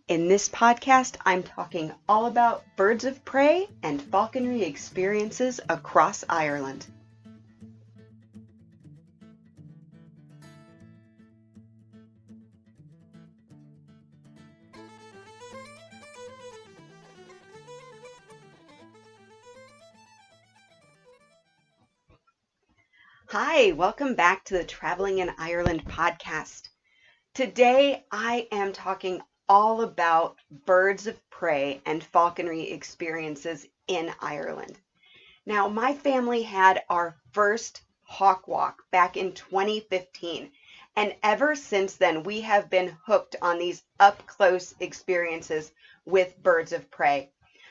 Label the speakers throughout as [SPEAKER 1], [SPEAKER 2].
[SPEAKER 1] In this podcast, I'm talking all about birds of prey and falconry experiences across Ireland. Hi, welcome back to the Traveling in Ireland podcast. Today, I am talking all about birds of prey and falconry experiences in Ireland. Now, my family had our first hawk walk back in 2015, and ever since then, we have been hooked on these up-close experiences with birds of prey.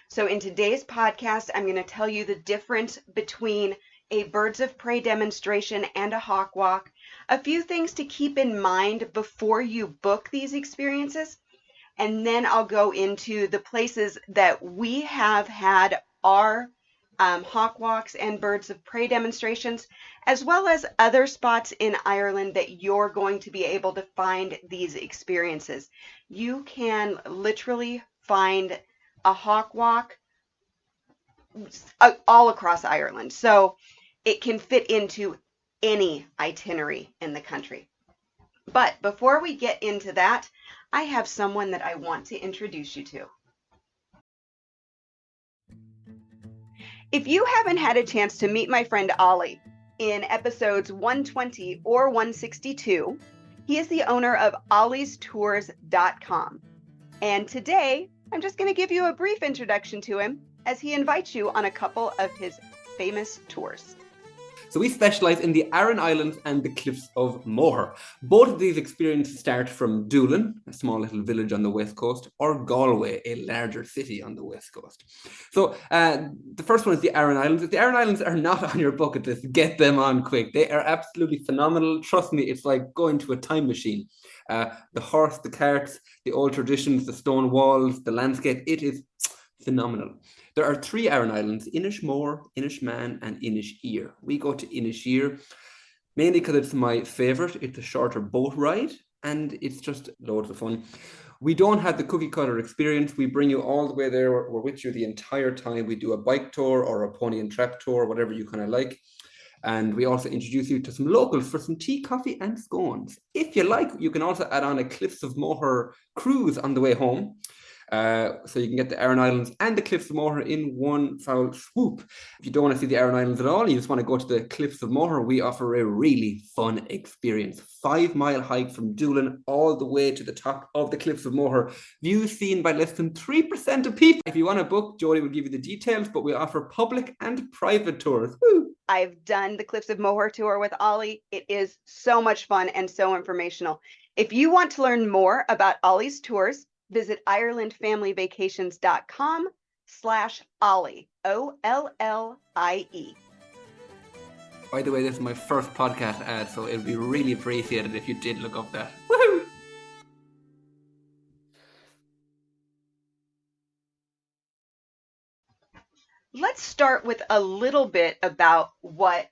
[SPEAKER 1] So in today's podcast, I'm going to tell you the difference between a birds of prey demonstration and a hawk walk, a few things to keep in mind before you book these experiences, and then I'll go into the places that we have had our hawk walks and birds of prey demonstrations, as well as other spots in Ireland that you're going to be able to find these experiences. You can literally find a hawk walk all across Ireland. So it can fit into any itinerary in the country. But before we get into that, I have someone that I want to introduce you to. If you haven't had a chance to meet my friend Ollie in episodes 120 or 162, he is the owner of olliestours.com. And today, I'm just going to give you a brief introduction to him as he invites you on a couple of his famous tours.
[SPEAKER 2] So we specialise in the Aran Islands and the Cliffs of Moher. Both of these experiences start from Doolin, a small little village on the west coast, or Galway, a larger city on the west coast. So the first one is the Aran Islands. If the Aran Islands are not on your bucket list, get them on quick. They are absolutely phenomenal. Trust me, it's like going to a time machine. The horse, the carts, the old traditions, the stone walls, the landscape, it is phenomenal. There are 3 Aran Islands: Inishmore, Inishman, and Inisheer. We go to Inisheer mainly because it's my favourite. It's a shorter boat ride and it's just loads of fun. We don't have the cookie cutter experience. We bring you all the way there. We're with you the entire time. We do a bike tour or a pony and trap tour, whatever you kind of like. And we also introduce you to some locals for some tea, coffee, and scones. If you like, you can also add on a Cliffs of Moher cruise on the way home. So you can get the Aran Islands and the Cliffs of Moher in one foul swoop. If you don't want to see the Aran Islands at all, you just want to go to the Cliffs of Moher, we offer a really fun experience. 5-mile hike from Doolin all the way to the top of the Cliffs of Moher. Views seen by less than 3% of people. If you want to book, Jodie will give you the details, but we offer public and private tours. Woo!
[SPEAKER 1] I've done the Cliffs of Moher tour with Ollie. It is so much fun and so informational. If you want to learn more about Ollie's tours, visit IrelandFamilyVacations.com/Ollie, OLLIE.
[SPEAKER 2] By the way, this is my first podcast ad, so it would be really appreciated if you did look up that. Woohoo!
[SPEAKER 1] Let's start with a little bit about what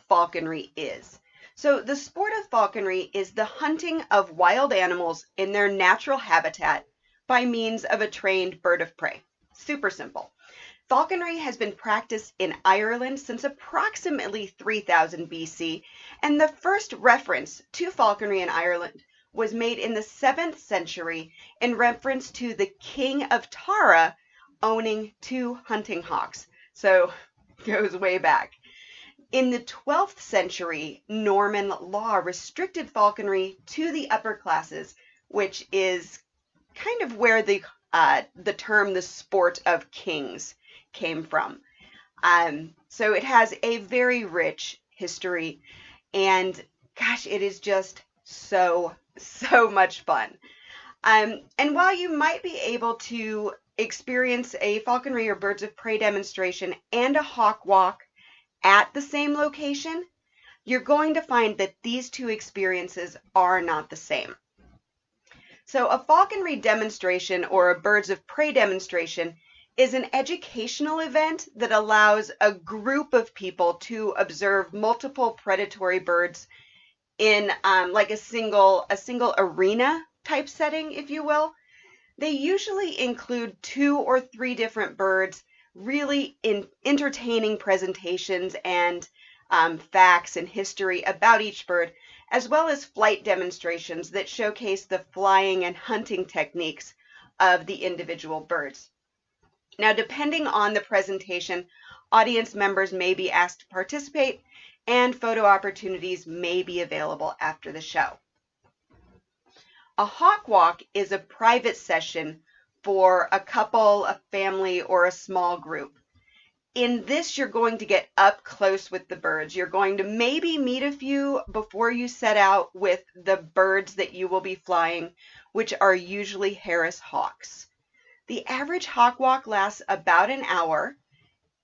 [SPEAKER 1] falconry is. So the sport of falconry is the hunting of wild animals in their natural habitat by means of a trained bird of prey. Super simple. Falconry has been practiced in Ireland since approximately 3000 BC, and the first reference to falconry in Ireland was made in the 7th century in reference to the King of Tara owning 2 hunting hawks. So it goes way back. In the 12th century, Norman law restricted falconry to the upper classes, which is kind of where the term the sport of kings came from. So it has a very rich history, and gosh, it is just so much fun. And while you might be able to experience a falconry or birds of prey demonstration and a hawk walk at the same location, you're going to find that these two experiences are not the same. So a falconry demonstration or a birds of prey demonstration is an educational event that allows a group of people to observe multiple predatory birds in like a single arena type setting, if you will. They usually include 2 or 3 different birds, really entertaining presentations and facts and history about each bird, as well as flight demonstrations that showcase the flying and hunting techniques of the individual birds. Now, depending on the presentation, audience members may be asked to participate and photo opportunities may be available after the show. A hawk walk is a private session for a couple, a family, or a small group. In this, you're going to get up close with the birds. You're going to maybe meet a few before you set out with the birds that you will be flying, which are usually Harris hawks. The average hawk walk lasts about an hour,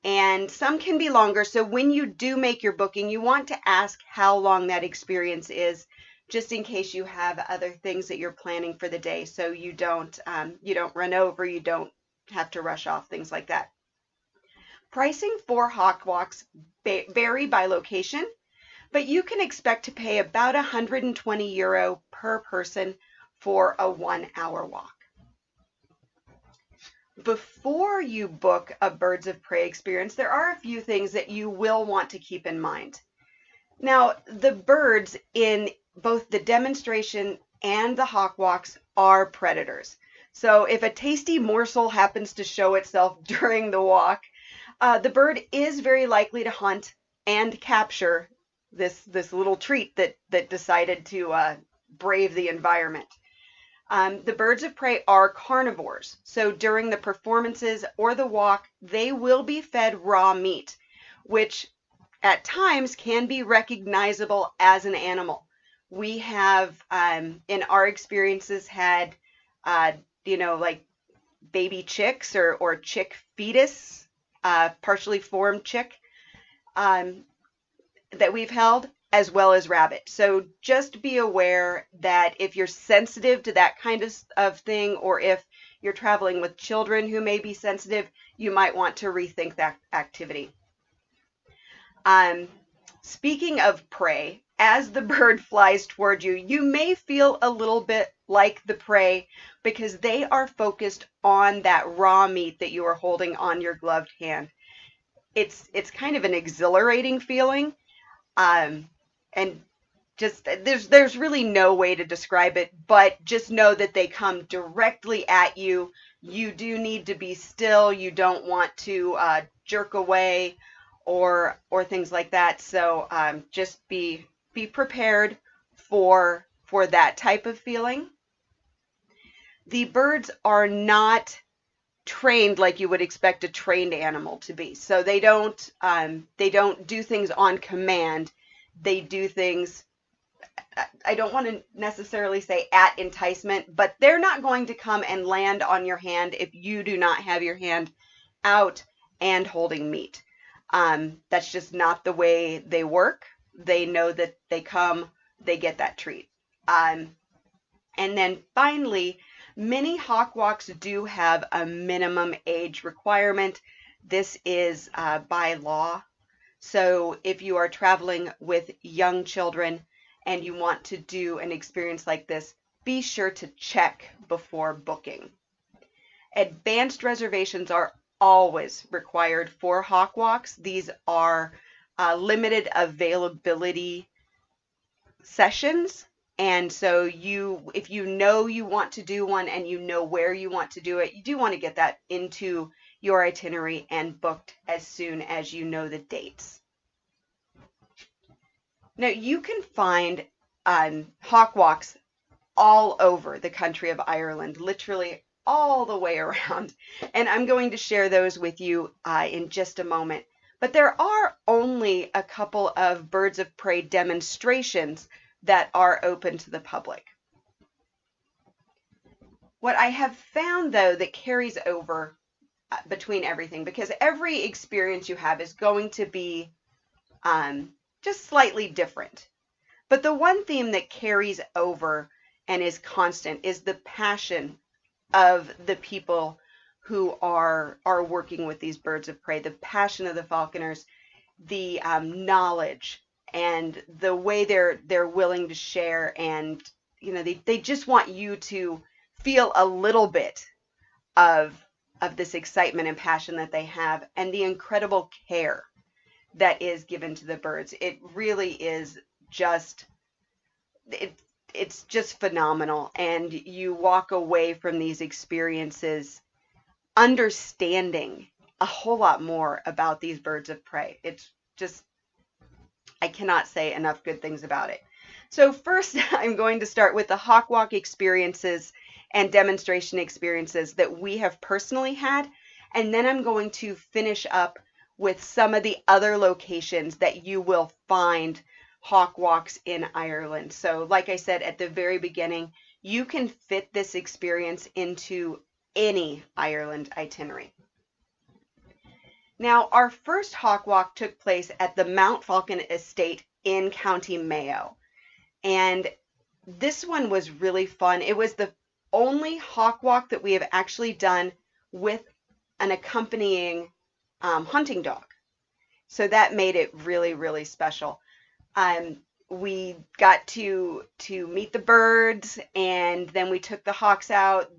[SPEAKER 1] and some can be longer. So when you do make your booking, you want to ask how long that experience is, just in case you have other things that you're planning for the day, so you don't run over, you don't have to rush off, things like that. Pricing for hawk walks vary by location, but you can expect to pay about €120 per person for a 1-hour walk. Before you book a birds of prey experience, there are a few things that you will want to keep in mind. Now, the birds in both the demonstration and the hawk walks are predators. So if a tasty morsel happens to show itself during the walk, the bird is very likely to hunt and capture this little treat that decided to brave the environment. The birds of prey are carnivores, so during the performances or the walk, they will be fed raw meat, which at times can be recognizable as an animal. We have, in our experiences, had, like baby chicks or chick fetus, partially formed chick that we've held, as well as rabbit. So just be aware that if you're sensitive to that kind of thing, or if you're traveling with children who may be sensitive, you might want to rethink that activity. Speaking of prey, as the bird flies toward you, you may feel a little bit like the prey because they are focused on that raw meat that you are holding on your gloved hand. It's kind of an exhilarating feeling. And just there's really no way to describe it, but just know that they come directly at you. You do need to be still. You don't want to jerk away or things like that. So just be prepared for that type of feeling. The birds are not trained like you would expect a trained animal to be. So they don't do things on command. They do things, I don't want to necessarily say at enticement, but they're not going to come and land on your hand if you do not have your hand out and holding meat. That's just not the way they work. They know that they come, they get that treat. And then finally, many hawk walks do have a minimum age requirement. This is by law. So if you are traveling with young children and you want to do an experience like this, be sure to check before booking. Advanced reservations are always required for hawk walks. These are limited availability sessions. And so if you know you want to do one and you know where you want to do it, you do want to get that into your itinerary and booked as soon as you know the dates. Now, you can find hawk walks all over the country of Ireland, literally all the way around. And I'm going to share those with you in just a moment. But there are only a couple of birds of prey demonstrations that are open to the public. What I have found, though, that carries over between everything, because every experience you have is going to be just slightly different. But the one theme that carries over and is constant is the passion of the people who are working with these birds of prey, the passion of the falconers, the knowledge, and the way they're willing to share, and they just want you to feel a little bit of this excitement and passion that they have, and the incredible care that is given to the birds. It really is just it, it's just phenomenal, and you walk away from these experiences understanding a whole lot more about these birds of prey. It's just, I cannot say enough good things about it. So first, I'm going to start with the hawk walk experiences and demonstration experiences that we have personally had, and then I'm going to finish up with some of the other locations that you will find hawk walks in Ireland. So like I said at the very beginning, you can fit this experience into any Ireland itinerary. Now, our first hawk walk took place at the Mount Falcon Estate in County Mayo. And this one was really fun. It was the only hawk walk that we have actually done with an accompanying hunting dog. So that made it really, really special. We got to meet the birds, and then we took the hawks out.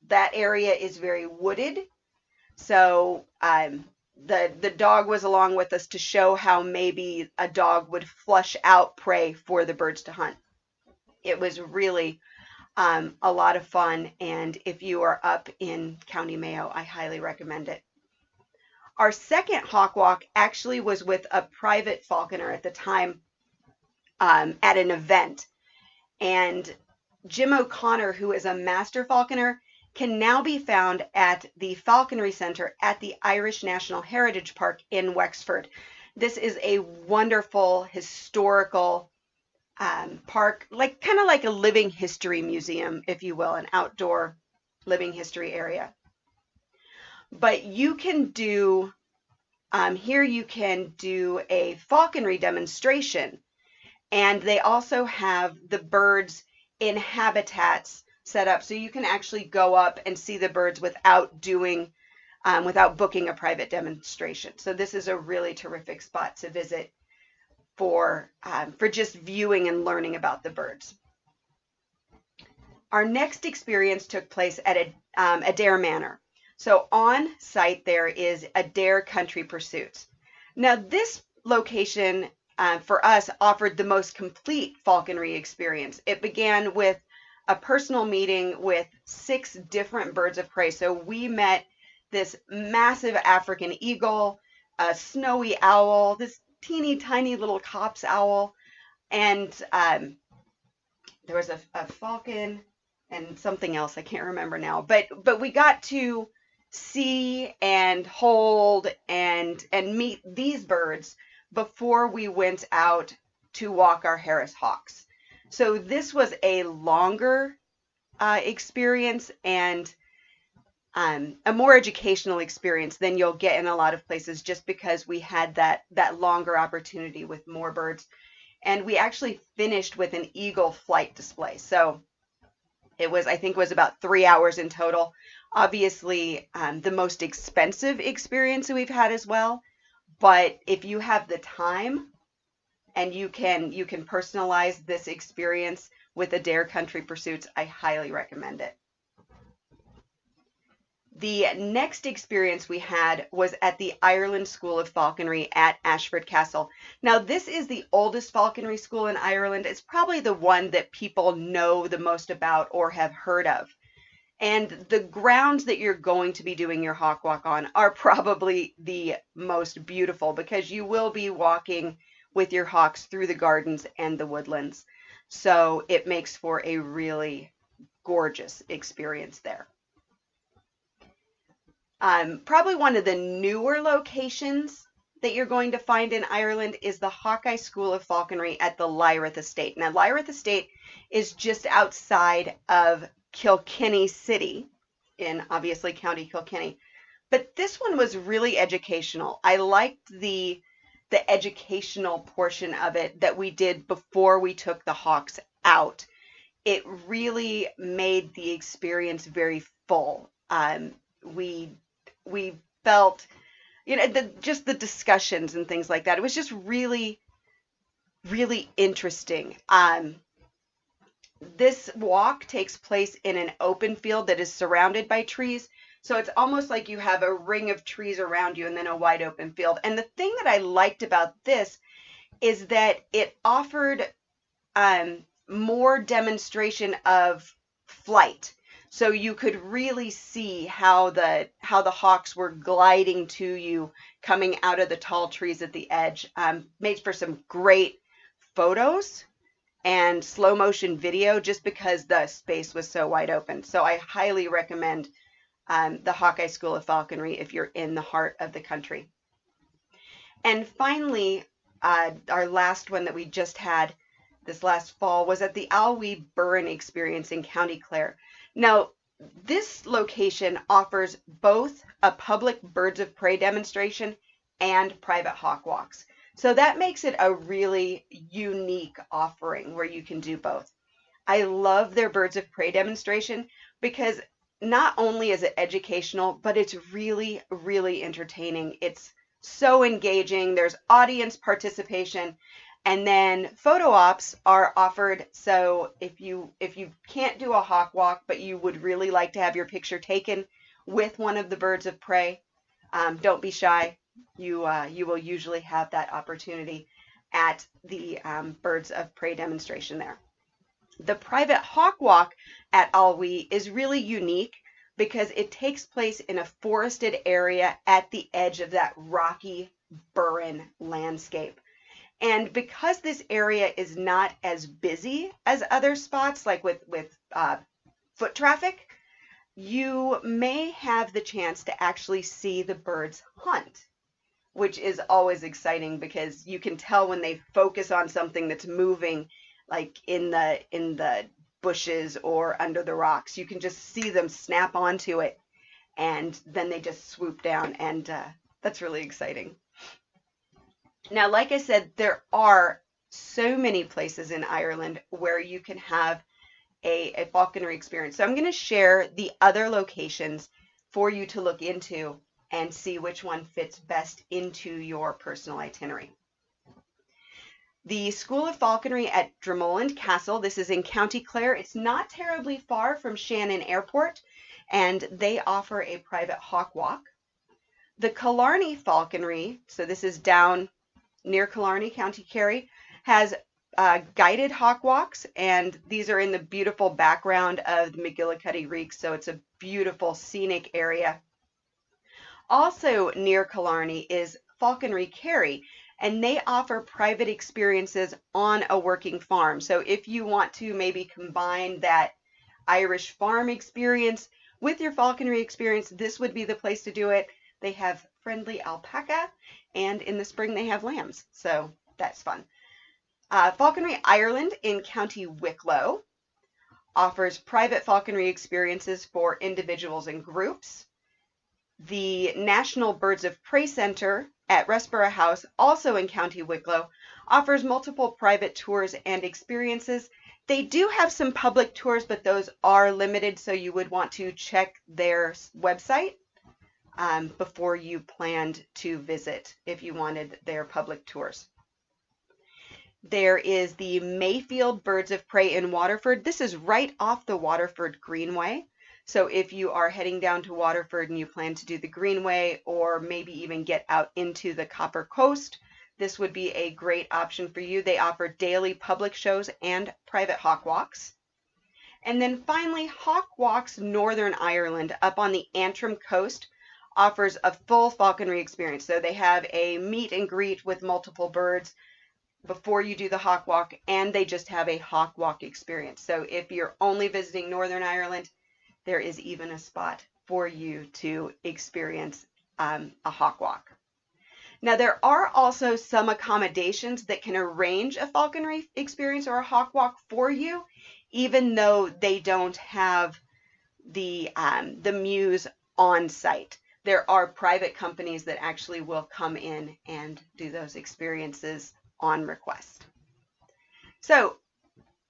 [SPEAKER 1] That area is very wooded, so the dog was along with us to show how maybe a dog would flush out prey for the birds to hunt. It was really a lot of fun, and if you are up in County Mayo, I highly recommend it. Our second hawk walk actually was with a private falconer at the time at an event, and Jim O'Connor, who is a master falconer, can now be found at the Falconry Center at the Irish National Heritage Park in Wexford. This is a wonderful historical park, kind of like a living history museum, if you will, an outdoor living history area. But you can do, here you can do a falconry demonstration, and they also have the birds in habitats set up, so you can actually go up and see the birds without booking a private demonstration. So this is a really terrific spot to visit for just viewing and learning about the birds. Our next experience took place at Adair Manor. So on site there is Adair Country Pursuits. Now this location for us offered the most complete falconry experience. It began with a personal meeting with 6 different birds of prey. So we met this massive African eagle, a snowy owl, this teeny tiny little Cops owl, and there was a falcon and something else I can't remember now. But we got to see and hold and meet these birds before we went out to walk our Harris hawks. So this was a longer experience and a more educational experience than you'll get in a lot of places, just because we had that longer opportunity with more birds. And we actually finished with an eagle flight display. So I think it was about 3 hours in total. Obviously, the most expensive experience that we've had as well. But if you have the time and you can personalize this experience with Adair Country Pursuits, I highly recommend it. The next experience we had was at the Ireland School of Falconry at Ashford Castle. Now, this is the oldest falconry school in Ireland. It's probably the one that people know the most about or have heard of. And the grounds that you're going to be doing your hawk walk on are probably the most beautiful, because you will be walking with your hawks through the gardens and the woodlands. So it makes for a really gorgeous experience there. Probably one of the newer locations that you're going to find in Ireland is the Hawkeye School of Falconry at the Lyrith Estate. Now, Lyrith Estate is just outside of Kilkenny City, in obviously County Kilkenny. But this one was really educational. I liked the educational portion of it that we did before we took the hawks out. It really made the experience very full. We felt, just the discussions and things like that. It was just really, really interesting. This walk takes place in an open field that is surrounded by trees. So it's almost like you have a ring of trees around you and then a wide open field. And the thing that I liked about this is that it offered more demonstration of flight. So you could really see how the hawks were gliding to you coming out of the tall trees at the edge. Made for some great photos and slow motion video just because the space was so wide open. So I highly recommend the Hawkeye School of Falconry if you're in the heart of the country. And finally, our last one that we just had this last fall was at the Alwee Burren Experience in County Clare. Now, this location offers both a public birds of prey demonstration and private hawk walks. So that makes it a really unique offering where you can do both. I love their birds of prey demonstration because not only is it educational, but it's really, really entertaining. It's so engaging. There's audience participation. And then photo ops are offered. So if you can't do a hawk walk, but you would really like to have your picture taken with one of the birds of prey, don't be shy. You will usually have that opportunity at the birds of prey demonstration there. The private hawk walk at Alwee is really unique because it takes place in a forested area at the edge of that rocky Burren landscape. And because this area is not as busy as other spots, like with foot traffic, you may have the chance to actually see the birds hunt, which is always exciting because you can tell when they focus on something that's moving, like in the bushes or under the rocks. You can just see them snap onto it, and then they just swoop down, and that's really exciting. Now, like I said, there are so many places in Ireland where you can have a falconry experience. So I'm going to share the other locations for you to look into and see which one fits best into your personal itinerary. The School of Falconry at Dromoland Castle, this is in County Clare. It's not terribly far from Shannon Airport, and they offer a private hawk walk. The Killarney Falconry, so this is down near Killarney, County Kerry, has guided hawk walks, and these are in the beautiful background of the McGillicuddy Reeks, so it's a beautiful scenic area. Also near Killarney is Falconry Kerry, and they offer private experiences on a working farm. So if you want to maybe combine that Irish farm experience with your falconry experience, this would be the place to do it. They have friendly alpaca, and in the spring they have lambs, so that's fun. Falconry Ireland in County Wicklow offers private falconry experiences for individuals and groups. The National Birds of Prey Center at Resborough House, also in County Wicklow, offers multiple private tours and experiences. They do have some public tours, but those are limited, so you would want to check their website before you planned to visit if you wanted their public tours. There is the Mayfield Birds of Prey in Waterford. This is right off the Waterford Greenway. So if you are heading down to Waterford and you plan to do the Greenway or maybe even get out into the Copper Coast, this would be a great option for you. They offer daily public shows and private hawk walks. And then finally, Hawk Walks Northern Ireland up on the Antrim coast offers a full falconry experience. So they have a meet and greet with multiple birds before you do the hawk walk, and they just have a hawk walk experience. So if you're only visiting Northern Ireland, there is even a spot for you to experience a hawk walk. Now, there are also some accommodations that can arrange a falconry experience or a hawk walk for you, even though they don't have the mews on site. There are private companies that actually will come in and do those experiences on request. So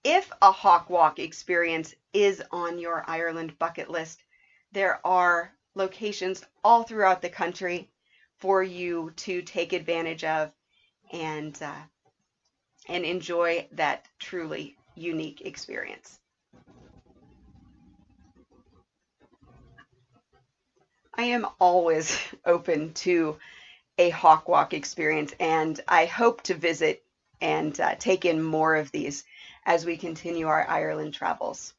[SPEAKER 1] if a hawk walk experience is on your Ireland bucket list, there are locations all throughout the country for you to take advantage of and enjoy that truly unique experience. am always open to a hawk walk experience, and I hope to visit and take in more of these as we continue our Ireland travels.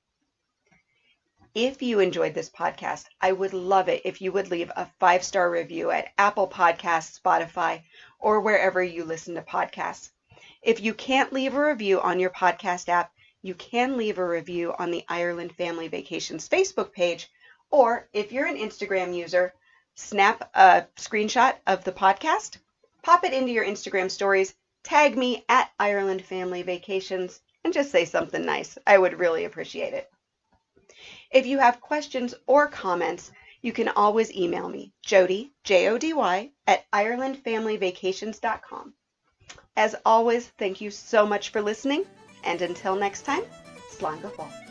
[SPEAKER 1] If you enjoyed this podcast, I would love it if you would leave a 5-star review at Apple Podcasts, Spotify, or wherever you listen to podcasts. If you can't leave a review on your podcast app, you can leave a review on the Ireland Family Vacations Facebook page, or if you're an Instagram user, snap a screenshot of the podcast, pop it into your Instagram stories, tag me at Ireland Family Vacations, and just say something nice. I would really appreciate it. If you have questions or comments, you can always email me, Jody, Jody, at IrelandFamilyVacations.com. As always, thank you so much for listening, and until next time, slán go fóill.